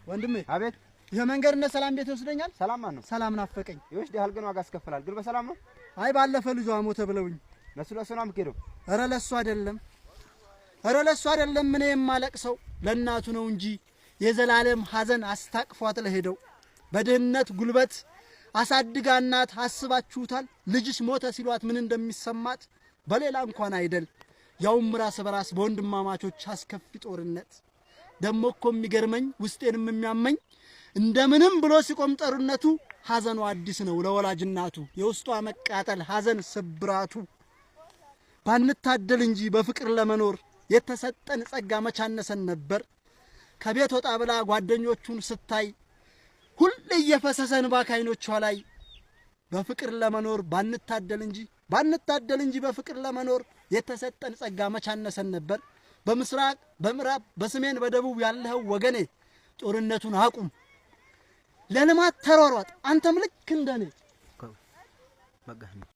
ወንድሜ አቤት የመንገድ እና ሰላም ቤት ወስደኛል። ሰላም ማን ነው? ሰላም ናፈቀኝ። ይወስድሃል ግን ዋጋ አስከፍላል። ግን በሰላም ነው? አይ ባለፈ ልጇ ሞተ ብለውኝ። ለሱ ነው የምትሄደው? ኧረ ለሱ አይደለም ምን የማለቅሰው ለእናቱ ነው እንጂ የዘላለም ሐዘን አስታቅፏት ለሄደው በድህነት ጉልበት አሳድጋ እናት አስባችሁታል? ልጅሽ ሞተ ሲሏት ምን እንደሚሰማት በሌላ እንኳን አይደል ያውም ራስ በራስ በወንድማማቾች አስከፊ ጦርነት። ደሞ እኮ የሚገርመኝ ውስጤንም የሚያመኝ እንደምንም ብሎ ሲቆም ጦርነቱ ሐዘኑ አዲስ ነው ለወላጅ እናቱ የውስጧ መቃጠል ሐዘን ስብራቱ። ባንታደል እንጂ በፍቅር ለመኖር የተሰጠን ጸጋ መቻነሰን ነበር። ከቤት ወጣ ብላ ጓደኞቹን ስታይ ሁሉ እየፈሰሰን ባካይኖቿ ላይ በፍቅር ለመኖር ባንታደል እንጂ በፍቅር ለመኖር የተሰጠን ጸጋ መቻነሰን ነበር። በምስራቅ በምዕራብ በሰሜን በደቡብ ያለው ወገኔ ጦርነቱን አቁም ለልማት ተሯሯጥ አንተም ልክ እንደኔ